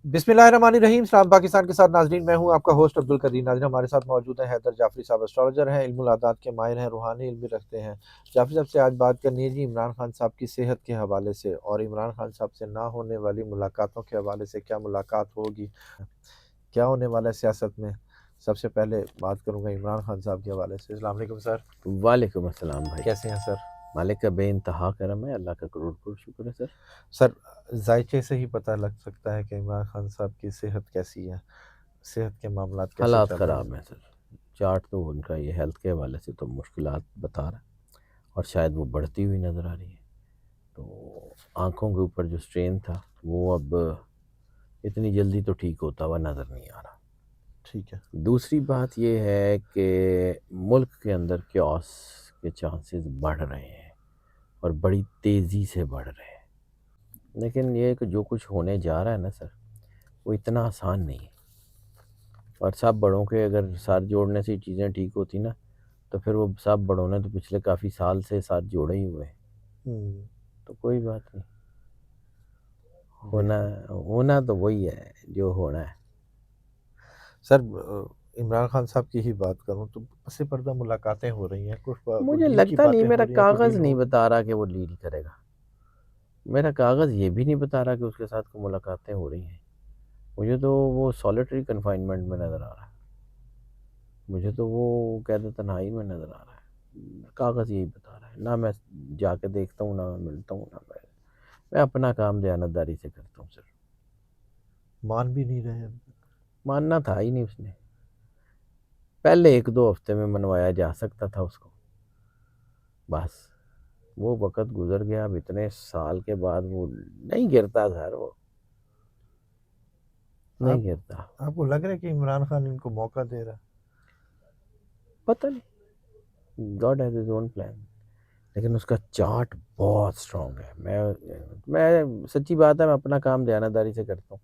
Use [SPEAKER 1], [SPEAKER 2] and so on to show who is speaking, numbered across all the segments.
[SPEAKER 1] बिस्मिल्लाहिर्रहमानिर्रहीम। सलाम पाकिस्तान के साथ नाजरीन, मैं हूं आपका होस्ट अब्दुल कदीर। नाजरीन, हमारे साथ मौजूद हैं हैदर जाफरी साहब, एस्ट्रोलॉजर हैं, इल्मुल आदात के माहिर हैं, रूहानी इल्म भी रखते हैं। जाफरी साहब से आज बात करनी है जी इमरान खान साहब की सेहत के हवाले से और इमरान खान साहब से ना होने वाली मुलाकातों के हवाले से। क्या मुलाकात होगी, क्या होने वाला है सियासत में। सबसे पहले बात करूंगा इमरान खान साहब के हवाले से। अस्सलाम वालेकुम सर।
[SPEAKER 2] वालेकुम अस्सलाम भाई।
[SPEAKER 1] कैसे हैं सर?
[SPEAKER 2] मालिक का बेइंतहा करम है, अल्लाह का करोड़ करोड़ शुक्र है सर।
[SPEAKER 1] सर, जायके से ही पता लग सकता है कि इमरान खान साहब की सेहत कैसी है, सेहत के मामलात कैसे
[SPEAKER 2] हालात
[SPEAKER 1] चल रहे हैं।
[SPEAKER 2] ख़राब हैं सर। चार्ट तो उनका ये हेल्थ के हवाले से तो मुश्किलात बता रहा है और शायद वो बढ़ती हुई नज़र आ रही है। तो आँखों के ऊपर जो स्ट्रेन था वो अब इतनी जल्दी तो ठीक होता हुआ नज़र नहीं आ रहा।
[SPEAKER 1] ठीक है।
[SPEAKER 2] दूसरी बात ये है कि मुल्क के अंदर क्योस के चांसेस बढ़ रहे हैं और बड़ी तेज़ी से बढ़ रहे हैं। लेकिन ये कि जो कुछ होने जा रहा है ना सर, वो इतना आसान नहीं है। और सब बड़ों के अगर साथ जोड़ने से चीज़ें ठीक होती ना, तो फिर वो सब बड़ों ने तो पिछले काफ़ी साल से साथ जोड़े ही हुए हैं।
[SPEAKER 1] हम्म,
[SPEAKER 2] तो कोई बात नहीं, होना
[SPEAKER 1] बिल्कुल।
[SPEAKER 2] होना तो वही है जो होना है।
[SPEAKER 1] सर, इमरान खान साहब की ही बात करूं तो पसे पर्दा मुलाकातें हो रही हैं, कुछ
[SPEAKER 2] मुझे
[SPEAKER 1] डील की
[SPEAKER 2] लगता नहीं,
[SPEAKER 1] बातें हो
[SPEAKER 2] मेरा
[SPEAKER 1] रही हैं, कोई
[SPEAKER 2] कागज़
[SPEAKER 1] डील
[SPEAKER 2] नहीं
[SPEAKER 1] होगी।
[SPEAKER 2] बता रहा कि वो डील करेगा। मेरा कागज़ ये भी नहीं बता रहा कि उसके साथ कोई मुलाकातें हो रही हैं। मुझे तो वो सॉलिटरी कन्फाइनमेंट में नज़र आ रहा है। मुझे तो वो कैद तन्हाई में नज़र आ रहा है। कागज़ यही बता रहा है। ना मैं जाके देखता हूँ, ना मैं मिलता हूँ, ना मैं अपना काम दयानतदारी से करता हूँ सर।
[SPEAKER 1] मान भी नहीं रहे हैं।
[SPEAKER 2] मानना था ही नहीं उसने। पहले एक दो हफ्ते में मनवाया जा सकता था उसको, बस वो वक़्त गुज़र गया। अब इतने साल के बाद वो नहीं गिरता सर, वो नहीं
[SPEAKER 1] आप
[SPEAKER 2] गिरता।
[SPEAKER 1] आपको लग रहा है कि इमरान खान इनको मौका दे रहा है?
[SPEAKER 2] पता नहीं, God has his own plan. लेकिन उसका चार्ट बहुत स्ट्रॉन्ग है। मैं सच्ची बात है, मैं अपना काम दयानतदारी से करता हूँ।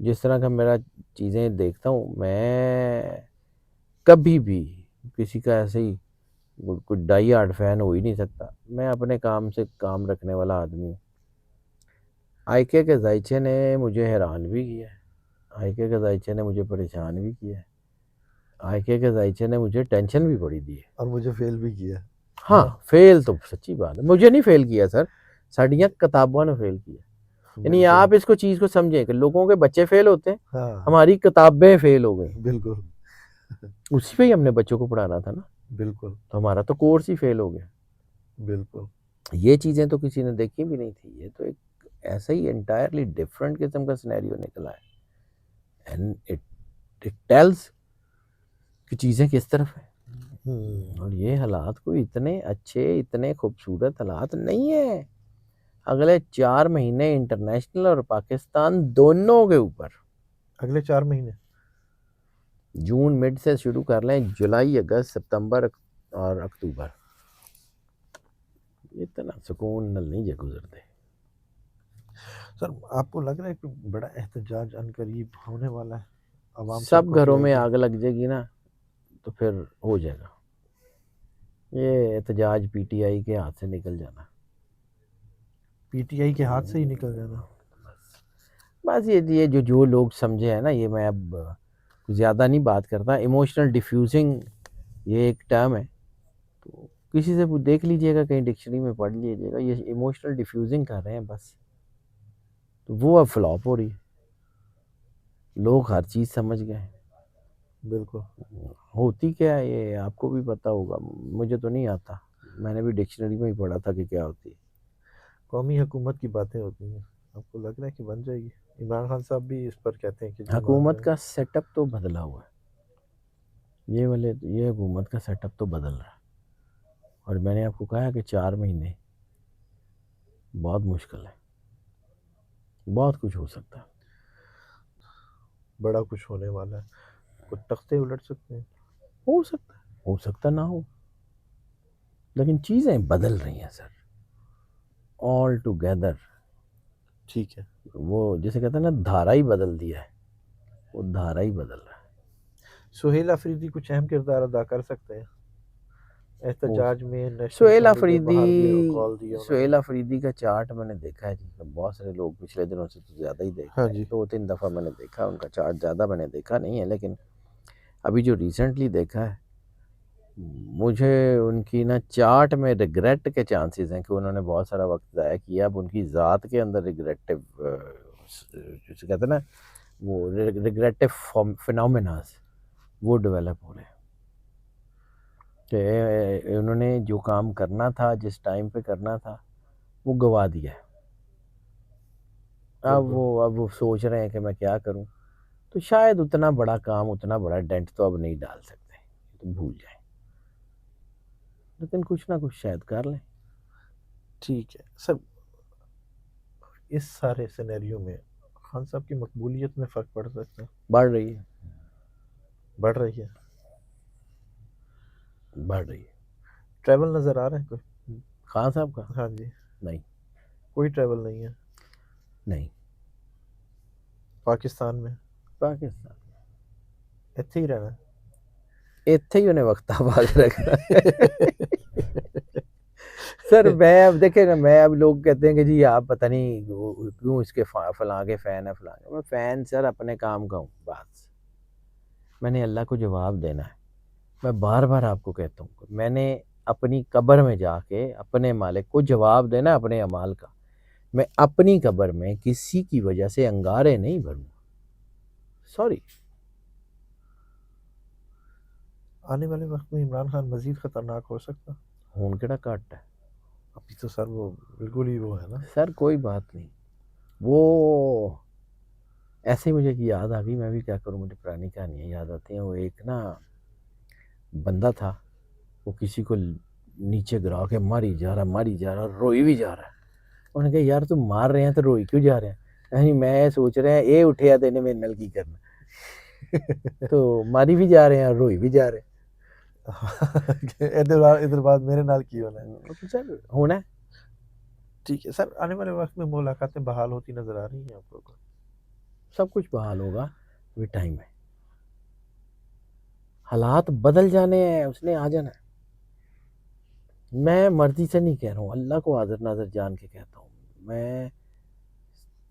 [SPEAKER 2] जिस तरह का मेरा चीज़ें देखता हूँ, मैं कभी भी किसी का ऐसे ही कोई डाई हार्ड फैन हो ही नहीं सकता। मैं अपने काम से काम रखने वाला आदमी हूँ। आईके के जायचे ने मुझे हैरान भी किया है। आईके के जायचे ने मुझे परेशान भी किया है। आईके के जायचे ने मुझे टेंशन भी बड़ी दी है।
[SPEAKER 1] और मुझे फेल भी किया। हाँ,
[SPEAKER 2] हाँ, फेल तो सच्ची बात है, मुझे नहीं फेल किया सर, साड़ियाँ किताबों ने फेल किया। यानी
[SPEAKER 1] बिल्कुल।
[SPEAKER 2] आप इसको चीज़ को समझें कि लोगों के बच्चे फेल होते हैं,
[SPEAKER 1] हाँ,
[SPEAKER 2] हमारी किताबें फेल हो गई।
[SPEAKER 1] बिल्कुल।
[SPEAKER 2] उसी पे ही हमने बच्चों को पढ़ाना था ना,
[SPEAKER 1] बिल्कुल।
[SPEAKER 2] तो हमारा तो कोर्स ही फेल हो गया।
[SPEAKER 1] बिल्कुल।
[SPEAKER 2] ये चीज़ें तो किसी ने देखी भी नहीं थी। ये तो एक ऐसा ही एंटायरली डिफरेंट किस्म का सिनेरियो निकला है। एंड इट इट टेल्स कि चीज़ें किस तरफ है।
[SPEAKER 1] हम्म।
[SPEAKER 2] और ये हालात कोई इतने अच्छे, इतने खूबसूरत हालात नहीं है। अगले 4 महीने इंटरनेशनल और पाकिस्तान दोनों के ऊपर,
[SPEAKER 1] अगले 4 महीने।
[SPEAKER 2] जून मिड से शुरू कर लें, जुलाई, अगस्त, सितंबर और अक्टूबर, इतना सुकून नल नहीं जे गुजरते।
[SPEAKER 1] सर, आपको लग रहा है कि बड़ा एहतजाज अनकरीब होने वाला है? आवाम
[SPEAKER 2] सब
[SPEAKER 1] सड़कों पे
[SPEAKER 2] घरों में
[SPEAKER 1] आएगी?
[SPEAKER 2] आग लग जाएगी ना, तो फिर हो जाएगा। ये एहतजाज पीटीआई के हाथ से निकल जाना।
[SPEAKER 1] पीटीआई के हाथ से ही निकल जाना।
[SPEAKER 2] बस ये जो लोग समझे हैं ना, ये मैं अब ज़्यादा नहीं बात करता। इमोशनल डिफ्यूजिंग ये एक टर्म है, तो किसी से देख लीजिएगा, कहीं डिक्शनरी में पढ़ लीजिएगा, ये इमोशनल डिफ्यूजिंग कर रहे हैं बस। तो वो अब फ्लॉप हो रही है। लोग हर चीज़ समझ गए हैं।
[SPEAKER 1] बिल्कुल।
[SPEAKER 2] होती क्या है ये आपको भी पता होगा, मुझे तो नहीं आता। मैंने भी डिक्शनरी में ही पढ़ा था कि क्या होती है।
[SPEAKER 1] कौमी हुकूमत की बातें होती हैं। आपको लग रहा है कि बन जाएगी? इमरान खान साहब भी इस पर कहते हैं कि जी मान
[SPEAKER 2] हुकूमत
[SPEAKER 1] रहे हैं।
[SPEAKER 2] का सेटअप तो बदला हुआ है। ये हुकूमत का सेटअप तो बदल रहा है। और मैंने आपको कहा कि 4 महीने बहुत मुश्किल है, बहुत कुछ हो सकता है।
[SPEAKER 1] बड़ा कुछ होने वाला है। कुछ तख्ते उलट सकते हैं।
[SPEAKER 2] हो सकता ना हो, लेकिन चीज़ें बदल रही हैं सर, ऑल टुगेदर।
[SPEAKER 1] ठीक है।
[SPEAKER 2] वो जिसे कहते हैं ना, धारा ही बदल दिया है, वो धारा ही बदल रहा है।
[SPEAKER 1] सुहेल अफरीदी कुछ अहम किरदार अदा कर सकते हैं? एहतजाज में नेशनल
[SPEAKER 2] सुहेल
[SPEAKER 1] असम्बली के बाहर भी कॉल
[SPEAKER 2] अफरीदी
[SPEAKER 1] दिया उन्होंने।
[SPEAKER 2] का चार्ट मैंने देखा है जी, बहुत सारे लोग पिछले दिनों से तो ज़्यादा ही देख
[SPEAKER 1] हाँ
[SPEAKER 2] रहे हैं,
[SPEAKER 1] जी।
[SPEAKER 2] 2-3 दफ़ा मैंने देखा उनका चार्ट, ज़्यादा मैंने देखा नहीं है, लेकिन अभी जो रिसेंटली देखा है, मुझे उनकी ना चार्ट में रिग्रेट के चांसेस हैं कि उन्होंने बहुत सारा वक्त ज़ाया किया। अब उनकी ज़ात के अंदर रिग्रेटिव जिसे कहते हैं ना, वो रिग्रेटिव फिनोमेनास वो डेवलप हो रहे हैं कि उन्होंने जो काम करना था, जिस टाइम पे करना था, वो गवा दिया है।
[SPEAKER 1] बिल्कुल।
[SPEAKER 2] अब वो सोच रहे हैं कि मैं क्या करूं, तो शायद उतना बड़ा काम, उतना बड़ा डेंट तो अब नहीं डाल सकते, तो भूल जाएं, लेकिन कुछ ना कुछ शायद कर लें।
[SPEAKER 1] ठीक है सर, इस सारे सिनेरियो में खान साहब की मकबूलियत में फ़र्क पड़ सकता है?
[SPEAKER 2] बढ़ रही है,
[SPEAKER 1] बढ़ रही है?
[SPEAKER 2] बढ़ रही है।
[SPEAKER 1] ट्रैवल नज़र आ रहा है कोई?
[SPEAKER 2] खान साहब का
[SPEAKER 1] हाँ जी।
[SPEAKER 2] नहीं,
[SPEAKER 1] कोई ट्रैवल नहीं है
[SPEAKER 2] नहीं।
[SPEAKER 1] पाकिस्तान में?
[SPEAKER 2] पाकिस्तान
[SPEAKER 1] ਇੱਥੇ ही रहना है?
[SPEAKER 2] इतने ही उन्हें वक्त आबाद रखना है। सर मैं अब देखे ना, मैं अब लोग कहते हैं कि जी आप पता नहीं क्यों इसके फलां के फ़ैन है, फलां के। मैं फ़ैन सर अपने काम का हूँ, बस मैंने अल्लाह को जवाब देना है। मैं बार बार आपको कहता हूँ, मैंने अपनी कब्र में जाके अपने मालिक को जवाब देना अपने अमाल का। मैं अपनी कब्र में किसी की वजह से अंगारे नहीं भरूंगा, सॉरी।
[SPEAKER 1] आने वाले वक्त में इमरान खान मजीद खतरनाक हो सकता?
[SPEAKER 2] हूं केड़ा घट है
[SPEAKER 1] अभी तो सर वो बिल्कुल ही वो है ना।
[SPEAKER 2] सर, कोई बात नहीं। वो ऐसे ही मुझे की याद आ गई, मैं भी क्या करूं, मुझे पुरानी कहानियां याद आती हैं। वो एक ना बंदा था, वो किसी को नीचे गिरा के मारी जा रहा, रोई भी जा रहा है। उन्होंने कहा यार तुम मार रहे हैं तो रोई क्यों जा रहे हैं? नहीं मैं सोच रहे हैं ये उठे तेने मेरे नाल की करना। तो मारी भी जा रहे हैं और रोई भी जा रहे हैं।
[SPEAKER 1] इधर बात मेरे नाल की होना है।
[SPEAKER 2] तो सर होना है।
[SPEAKER 1] ठीक है सर, आने वाले वक्त में मुलाकातें बहाल होती नजर आ रही हैं आप लोगों को?
[SPEAKER 2] सब कुछ बहाल होगा, अभी टाइम है। हालात बदल जाने हैं, उसने आ जाना है। मैं मर्जी से नहीं कह रहा हूँ, अल्लाह को हाजिर नाजिर जान के कहता हूँ। मैं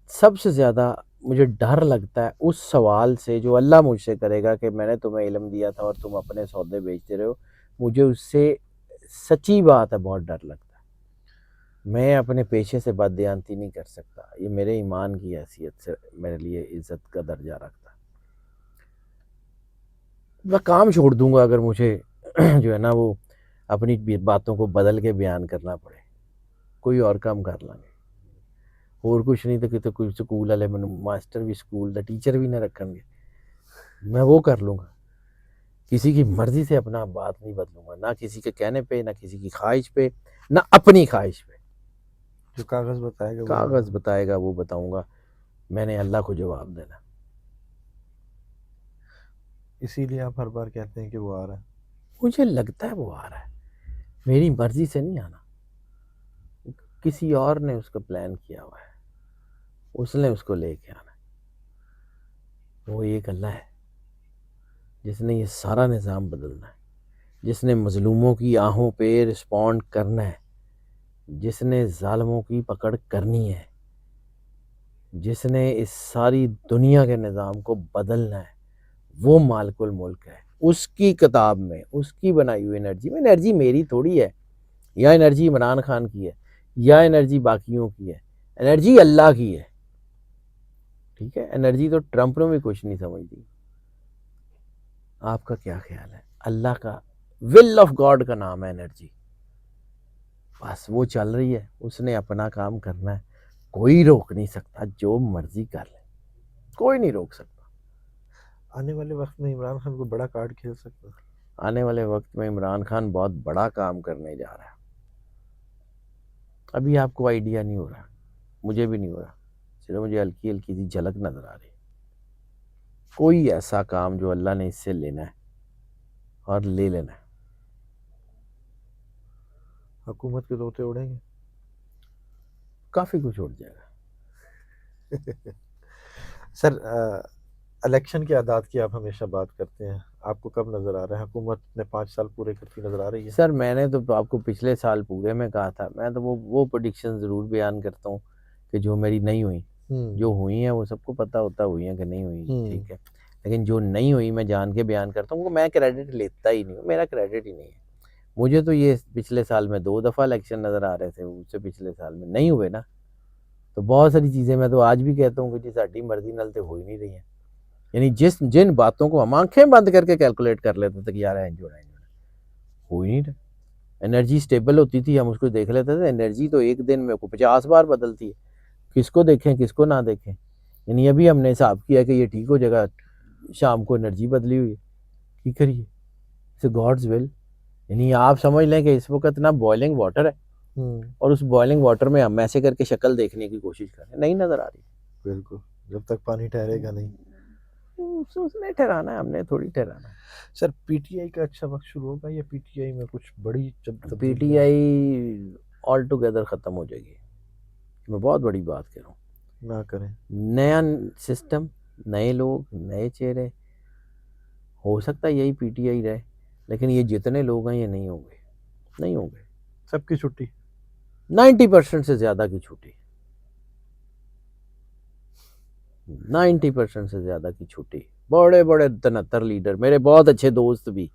[SPEAKER 2] सबसे ज़्यादा मुझे डर लगता है उस सवाल से जो अल्लाह मुझसे करेगा कि मैंने तुम्हें इल्म दिया था और तुम अपने सौदे बेचते रहे हो। मुझे उससे सच्ची बात है बहुत डर लगता है। मैं अपने पेशे से बददियानती नहीं कर सकता, ये मेरे ईमान की हैसियत से मेरे लिए इज्जत का दर्जा रखता है। मैं काम छोड़ दूंगा अगर मुझे जो है ना वो अपनी बातों को बदल के बयान करना पड़े, कोई और काम कर लांगे। और कुछ नहीं तो कितने कोई स्कूल वाले मैं मास्टर भी, स्कूल का टीचर भी ना रखेंगे, मैं वो कर लूँगा। किसी की मर्जी से अपना बात नहीं बदलूंगा, ना किसी के कहने पे, ना किसी की ख्वाहिश पे, ना अपनी ख्वाहिश पे।
[SPEAKER 1] जो कागज बताएगा वो
[SPEAKER 2] कागज़
[SPEAKER 1] होगा।
[SPEAKER 2] बताएगा वो बताऊंगा, मैंने अल्लाह को जवाब देना।
[SPEAKER 1] इसीलिए आप हर बार कहते हैं कि वो आ रहा है।
[SPEAKER 2] मुझे लगता है वो आ रहा है, मेरी मर्जी से नहीं आना, किसी और ने उसका प्लान किया हुआ है, उसने उसको लेके आना है। वो एक अल्लाह है जिसने ये सारा निज़ाम बदलना है, जिसने मजलूमों की आहों पे रिस्पॉन्ड करना है, जिसने जालिमों की पकड़ करनी है, जिसने इस सारी दुनिया के निज़ाम को बदलना है, वो मालिकुल मुल्क है। उसकी किताब में, उसकी बनाई हुई एनर्जी में, एनर्जी मेरी थोड़ी है, या एनर्जी इमरान खान की है, या एनर्जी बाकियों की है, एनर्जी अल्लाह की है। ठीक है, एनर्जी तो ट्रंप ने भी कुछ नहीं समझती। आपका क्या ख्याल है? अल्लाह का, विल ऑफ गॉड का नाम है एनर्जी। बस वो चल रही है, उसने अपना काम करना है, कोई रोक नहीं सकता, जो मर्जी कर ले, कोई नहीं रोक सकता।
[SPEAKER 1] आने वाले वक्त में इमरान खान को बड़ा कार्ड खेल सकता है?
[SPEAKER 2] आने वाले वक्त में इमरान खान बहुत बड़ा काम करने जा रहा है। अभी आपको आइडिया नहीं हो रहा, मुझे भी नहीं हो रहा, सिर्फ मुझे हल्की हल्की सी झलक नजर आ रही। कोई ऐसा काम जो अल्लाह ने इससे लेना है और ले लेना है।
[SPEAKER 1] हुकूमत के तोते उड़ेंगे?
[SPEAKER 2] काफ़ी कुछ उठ जाएगा।
[SPEAKER 1] सर इलेक्शन के आदात की आप हमेशा बात करते हैं, आपको कब नज़र आ रहा है हुकूमत ने 5 साल पूरे करती नज़र आ रही है?
[SPEAKER 2] सर मैंने तो आपको पिछले साल पूरे में कहा था, मैं तो वो प्रेडिक्शन ज़रूर बयान करता हूँ कि जो मेरी नहीं हुई, जो हुई हैं वो सबको पता होता हुई हैं कि नहीं हुई, ठीक है। लेकिन जो नहीं हुई मैं जान के बयान करता हूँ, वो मैं क्रेडिट लेता ही नहीं हूँ, मेरा क्रेडिट ही नहीं है। मुझे तो ये पिछले साल में 2 दफ़ा इलेक्शन नज़र आ रहे थे, उससे पिछले साल में नहीं हुए ना। तो बहुत सारी चीज़ें मैं तो आज भी कहता हूँ कि जी साडी मर्जी नाल तो हो ही नहीं रही हैं। यानी जिन बातों को हम आंखें बंद करके कैलकुलेट कर लेते थे कि यार इंज होना हो ही नहीं रहा। एनर्जी स्टेबल होती थी, हम उसको देख लेते थे। एनर्जी तो एक दिन में को 50 बार बदलती है, किसको देखें किसको ना देखें। यानी अभी हमने हिसाब किया कि ये ठीक हो जाएगा, शाम को एनर्जी बदली हुई है, की करिए, इट्स गॉड्स विल। यानी आप समझ लें कि इस वक्त ना बॉइलिंग वाटर है और उस बॉइलिंग वाटर में हम ऐसे करके शक्ल देखने की कोशिश कर रहे हैं, नहीं नजर आ रही।
[SPEAKER 1] बिल्कुल, जब तक पानी ठहरेगा नहीं।
[SPEAKER 2] उसने ठहराना है, हमने थोड़ी ठहराना है।
[SPEAKER 1] सर पीटीआई का अच्छा वक्त शुरू होगा या पीटीआई में कुछ बड़ी तब्दीलियां?
[SPEAKER 2] पीटीआई ऑल टुगेदर ख़त्म हो जाएगी, मैं बहुत बड़ी बात कह रहा हूँ।
[SPEAKER 1] ना करें।
[SPEAKER 2] नया सिस्टम, नए लोग, नए चेहरे, हो सकता है यही पीटीआई रहे, लेकिन ये जितने लोग हैं ये नहीं होंगे, नहीं होंगे।
[SPEAKER 1] सबकी छुट्टी
[SPEAKER 2] 90% से ज़्यादा की छुट्टी, 90% से ज़्यादा की छुट्टी। बड़े बड़े 73 लीडर, मेरे बहुत अच्छे दोस्त भी,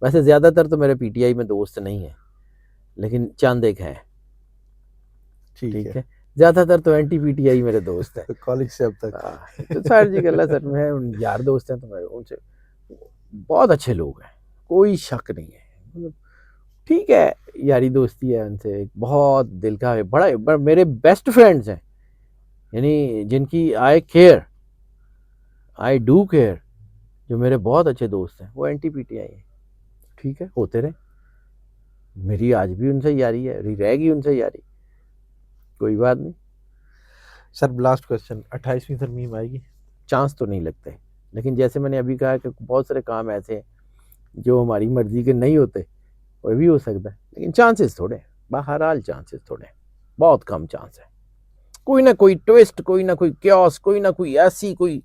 [SPEAKER 2] वैसे ज़्यादातर तो मेरे पीटीआई में दोस्त नहीं है, लेकिन चंद एक है, ठीक है। ज़्यादातर तो एंटी पीटीआई मेरे दोस्त हैं
[SPEAKER 1] कॉलेज से अब तक।
[SPEAKER 2] तो सर जी गल्ला सर मैं यार दोस्त हैं तो मैं उनसे बहुत अच्छे लोग हैं, कोई शक नहीं है। मतलब ठीक है, यारी दोस्ती है उनसे, एक बहुत दिल का है, बड़ा मेरे बेस्ट फ्रेंड्स हैं, यानी जिनकी आई केयर, आई डू केयर, जो मेरे बहुत अच्छे दोस्त हैं वो एंटी पीटीआई हैं। ठीक है, होते रहे, मेरी आज भी उनसे यारी है, रहेगी उनसे यारी, कोई बात नहीं।
[SPEAKER 1] सर लास्ट क्वेश्चन, 28वीं तरमीम आएगी?
[SPEAKER 2] चांस तो नहीं लगते, लेकिन जैसे मैंने अभी कहा कि बहुत सारे काम ऐसे हैं जो हमारी मर्जी के नहीं होते, वो भी हो सकता है, लेकिन चांसेस थोड़े हैं, बहरहाल चांसेस थोड़े हैं, बहुत कम चांस है। कोई ना कोई ट्विस्ट, कोई ना कोई क्योस, कोई ना कोई ऐसी कोई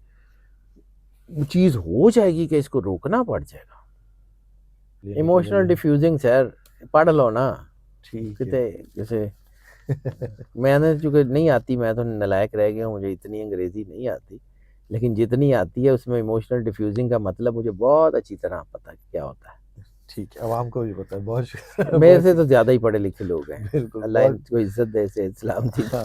[SPEAKER 2] चीज हो जाएगी कि इसको रोकना पड़ जाएगा। इमोशनल डिफ्यूजिंग सर, पढ़ लो ना,
[SPEAKER 1] ठीक
[SPEAKER 2] कितने
[SPEAKER 1] है।
[SPEAKER 2] जैसे मैंने चूंकि नहीं आती, मैं तो नालायक रह गया हूँ, मुझे इतनी अंग्रेजी नहीं आती, लेकिन जितनी आती है उसमें इमोशनल डिफ्यूजिंग का मतलब मुझे बहुत अच्छी तरह पता है क्या होता है।
[SPEAKER 1] ठीक है, आवाम को भी पता है। बहुत शुक्रिया।
[SPEAKER 2] मेरे से तो ज़्यादा ही पढ़े लिखे लोग हैं,
[SPEAKER 1] बिल्कुल,
[SPEAKER 2] अल्लाह
[SPEAKER 1] बहुत
[SPEAKER 2] इनको इज्जत दे, से सलामती।
[SPEAKER 1] हाँ,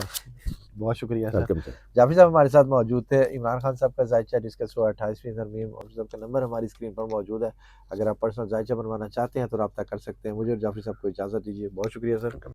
[SPEAKER 1] बहुत शुक्रिया सर।
[SPEAKER 2] Welcome sir.
[SPEAKER 1] जाफरी साहब हमारे साथ मौजूद थे। इमरान खान साहब का जायचा डिस्कस हुआ, 28वीं तरमीम, और सबका नंबर हमारी स्क्रीन पर मौजूद है। अगर आप पर्सनल जायचा बनवाना चाहते हैं तो रब्ता कर सकते हैं। मुझे और जाफरी साहब को इजाज़त दीजिए। बहुत शुक्रिया सर।